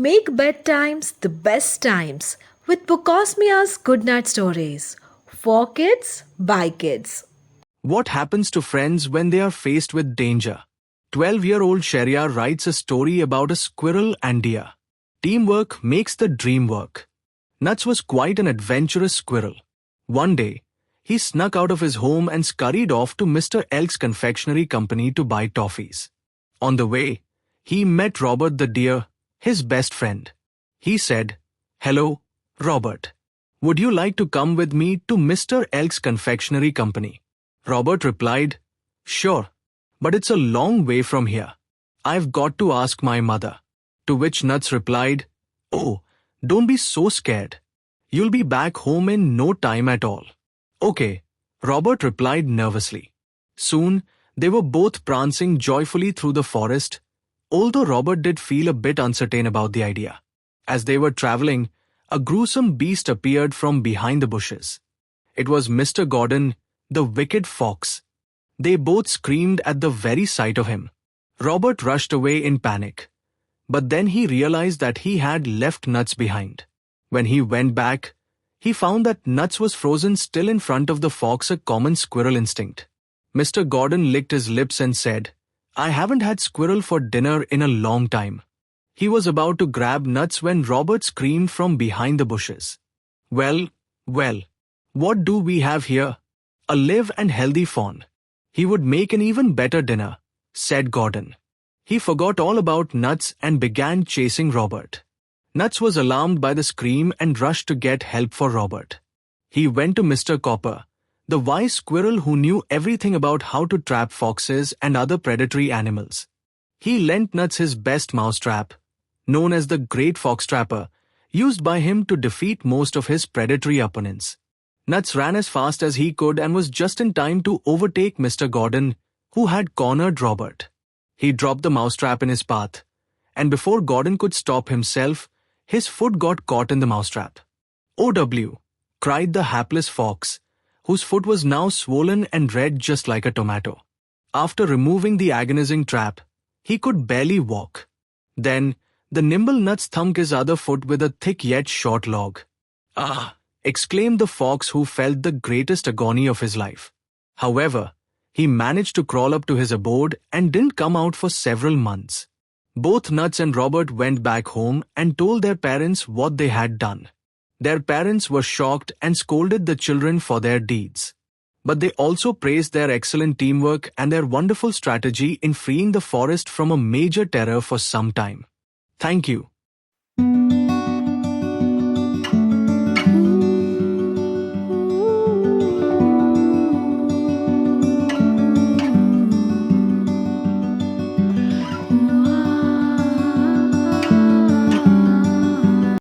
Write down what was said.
Make bedtimes the best times with Bookosmia's good night stories. For kids, by kids. What happens to friends when they are faced with danger? 12-year-old Shehryaar writes a story about a squirrel and deer. Teamwork makes the dream work. Nuts was quite an adventurous squirrel. One day, he snuck out of his home and scurried off to Mr. Elk's confectionery company to buy toffees. On the way, he met Robert the deer, his best friend. He said, "Hello, Robert. Would you like to come with me to Mr. Elk's confectionery company?" Robert replied, "Sure, but it's a long way from here. I've got to ask my mother." To which Nuts replied, "Oh, don't be so scared. You'll be back home in no time at all." "Okay," Robert replied nervously. Soon, they were both prancing joyfully through the forest, although Robert did feel a bit uncertain about the idea. As they were traveling, a gruesome beast appeared from behind the bushes. It was Mr. Gordon, the wicked fox. They both screamed at the very sight of him. Robert rushed away in panic. But then he realized that he had left Nuts behind. When he went back, he found that Nuts was frozen still in front of the fox, a common squirrel instinct. Mr. Gordon licked his lips and said, "I haven't had squirrel for dinner in a long time." He was about to grab Nuts when Robert screamed from behind the bushes. Well, what do we have here? A live and healthy fawn. He would make an even better dinner," said Gordon. He forgot all about Nuts and began chasing Robert. Nuts was alarmed by the scream and rushed to get help for Robert. He went to Mr. Copper, the wise squirrel who knew everything about how to trap foxes and other predatory animals. He lent Nuts his best mousetrap, known as the Great Fox Trapper, used by him to defeat most of his predatory opponents. Nuts ran as fast as he could and was just in time to overtake Mr. Gordon, who had cornered Robert. He dropped the mousetrap in his path, and before Gordon could stop himself, his foot got caught in the mousetrap. "OW!" cried the hapless fox, whose foot was now swollen and red just like a tomato. After removing the agonizing trap, he could barely walk. Then, the nimble Nuts thumped his other foot with a thick yet short log. "Ah!" exclaimed the fox, who felt the greatest agony of his life. However, he managed to crawl up to his abode and didn't come out for several months. Both Nuts and Robert went back home and told their parents what they had done. Their parents were shocked and scolded the children for their deeds. But they also praised their excellent teamwork and their wonderful strategy in freeing the forest from a major terror for some time. Thank you.